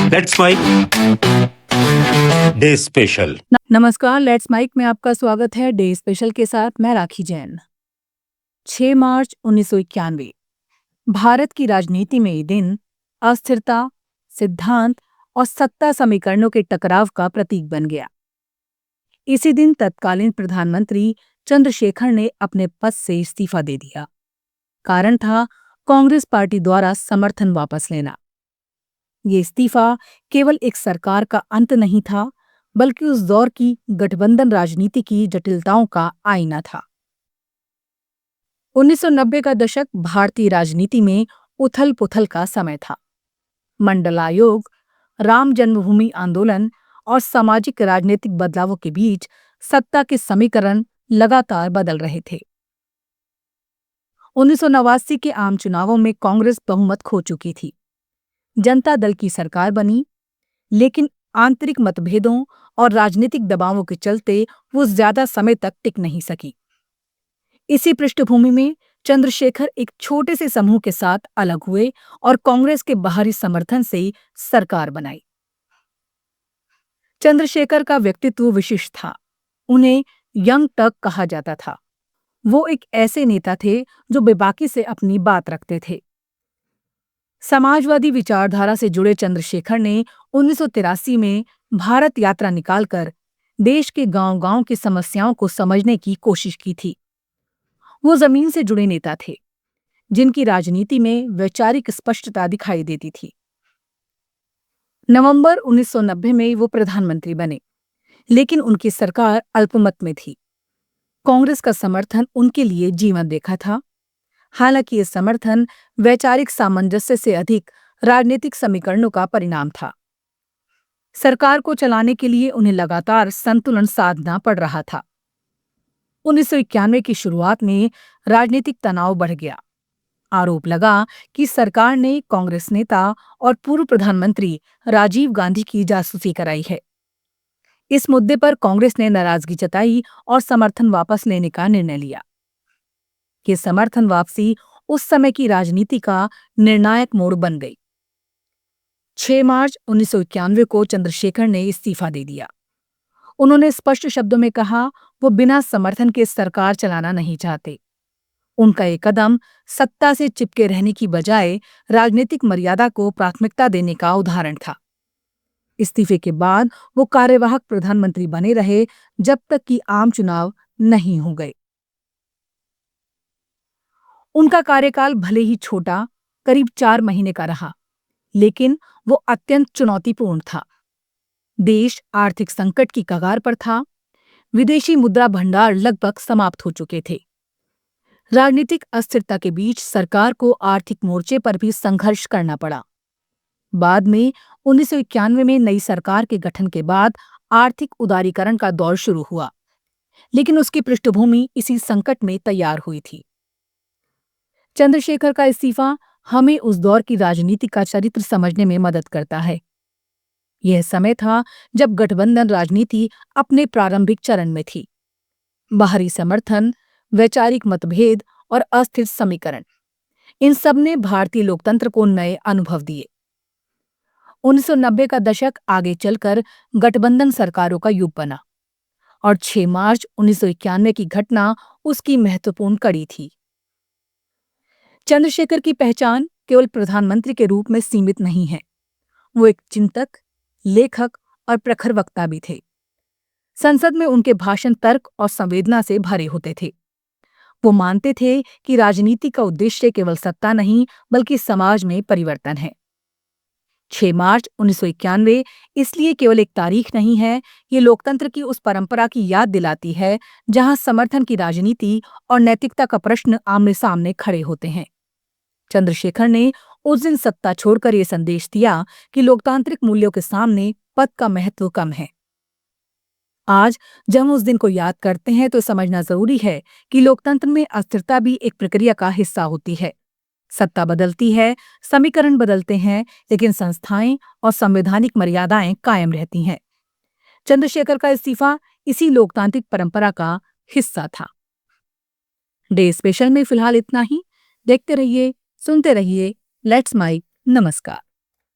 Let's mic day special. नमस्कार, let's mic में आपका स्वागत है। डे स्पेशल के साथ मैं राखी जैन। 6 मार्च 1991 भारत की राजनीति में ये दिन अस्थिरता, सिद्धांत और सत्ता समीकरणों के टकराव का प्रतीक बन गया। इसी दिन तत्कालीन प्रधानमंत्री चंद्रशेखर ने अपने पद से इस्तीफा दे दिया। कारण था कांग्रेस पार्टी द्वारा समर्थन वापस लेना। ये इस्तीफा केवल एक सरकार का अंत नहीं था, बल्कि उस दौर की गठबंधन राजनीति की जटिलताओं का आईना था। 1990 का दशक भारतीय राजनीति में उथल-पुथल का समय था। मंडल आयोग, राम जन्मभूमि आंदोलन और सामाजिक राजनीतिक बदलावों के बीच सत्ता के समीकरण लगातार बदल रहे थे। 1989 के आम चुनावों में कांग्रेस बहुमत खो चुकी थी। जनता दल की सरकार बनी, लेकिन आंतरिक मतभेदों और राजनीतिक दबावों के चलते वो ज्यादा समय तक टिक नहीं सकी। इसी पृष्ठभूमि में चंद्रशेखर एक छोटे से समूह के साथ अलग हुए और कांग्रेस के बाहरी समर्थन से सरकार बनाई। चंद्रशेखर का व्यक्तित्व विशिष्ट था। उन्हें यंग टर्क कहा जाता था। वो एक ऐसे नेता थे जो बेबाकी से अपनी बात रखते थे। समाजवादी विचारधारा से जुड़े चंद्रशेखर ने 1983 में भारत यात्रा निकालकर देश के गांव-गांव की समस्याओं को समझने की कोशिश की थी। वो जमीन से जुड़े नेता थे, जिनकी राजनीति में वैचारिक स्पष्टता दिखाई देती थी। नवंबर 1990 में वो प्रधानमंत्री बने, लेकिन उनकी सरकार अल्पमत में थी। कांग्रेस का समर्थन उनके लिए जीवन रेखा था। हालांकि ये समर्थन वैचारिक सामंजस्य से अधिक राजनीतिक समीकरणों का परिणाम था। सरकार को चलाने के लिए उन्हें लगातार संतुलन साधना पड़ रहा था। 1991 की शुरुआत में राजनीतिक तनाव बढ़ गया। आरोप लगा कि सरकार ने कांग्रेस नेता और पूर्व प्रधानमंत्री राजीव गांधी की जासूसी कराई है। इस मुद्दे पर कांग्रेस ने नाराजगी जताई और समर्थन वापस लेने का निर्णय लिया। ये समर्थन वापसी उस समय की राजनीति का निर्णायक मोड़ बन गई। 6 मार्च 1991 को चंद्रशेखर ने इस्तीफा दे दिया। उन्होंने स्पष्ट शब्दों में कहा वो बिना समर्थन के सरकार चलाना नहीं चाहते। उनका ये कदम सत्ता से चिपके रहने की बजाय राजनीतिक मर्यादा को प्राथमिकता देने का उदाहरण था। इस्तीफे के बाद वो कार्यवाहक प्रधानमंत्री बने रहे जब तक कि आम चुनाव नहीं हो गए। उनका कार्यकाल भले ही छोटा, करीब 4 महीने का रहा, लेकिन वो अत्यंत चुनौतीपूर्ण था। देश आर्थिक संकट की कगार पर था। विदेशी मुद्रा भंडार लगभग समाप्त हो चुके थे। राजनीतिक अस्थिरता के बीच सरकार को आर्थिक मोर्चे पर भी संघर्ष करना पड़ा। बाद में 1991 में नई सरकार के गठन के बाद आर्थिक उदारीकरण का दौर शुरू हुआ, लेकिन उसकी पृष्ठभूमि इसी संकट में तैयार हुई थी। चंद्रशेखर का इस्तीफा हमें उस दौर की राजनीति का चरित्र समझने में मदद करता है। यह समय था जब गठबंधन राजनीति अपने प्रारंभिक चरण में थी। बाहरी समर्थन, वैचारिक मतभेद और अस्थिर समीकरण, इन सब ने भारतीय लोकतंत्र को नए अनुभव दिए। 1990 का दशक आगे चलकर गठबंधन सरकारों का युग बना और 6 मार्च 1991 की घटना उसकी महत्वपूर्ण कड़ी थी। चंद्रशेखर की पहचान केवल प्रधानमंत्री के रूप में सीमित नहीं है। वो एक चिंतक, लेखक और प्रखर वक्ता भी थे। संसद में उनके भाषण तर्क और संवेदना से भरे होते थे। वो मानते थे कि राजनीति का उद्देश्य केवल सत्ता नहीं, बल्कि समाज में परिवर्तन है। 6 मार्च 1991 इसलिए केवल एक तारीख नहीं है, ये लोकतंत्र की उस परंपरा की याद दिलाती है जहां समर्थन की राजनीति और नैतिकता का प्रश्न आमने सामने खड़े होते हैं। चंद्रशेखर ने उस दिन सत्ता छोड़कर ये संदेश दिया कि लोकतांत्रिक मूल्यों के सामने पद का महत्व कम है। आज जब हम उस दिन को याद करते हैं तो समझना जरूरी है कि लोकतंत्र में अस्थिरता भी एक प्रक्रिया का हिस्सा होती है। सत्ता बदलती है, समीकरण बदलते हैं, लेकिन संस्थाएं और संवैधानिक मर्यादाएं कायम रहती हैं। चंद्रशेखर का इस्तीफा इसी लोकतांत्रिक परंपरा का हिस्सा था। डे स्पेशल में फिलहाल इतना ही। देखते रहिए, सुनते रहिए लेट्स माइक। नमस्कार।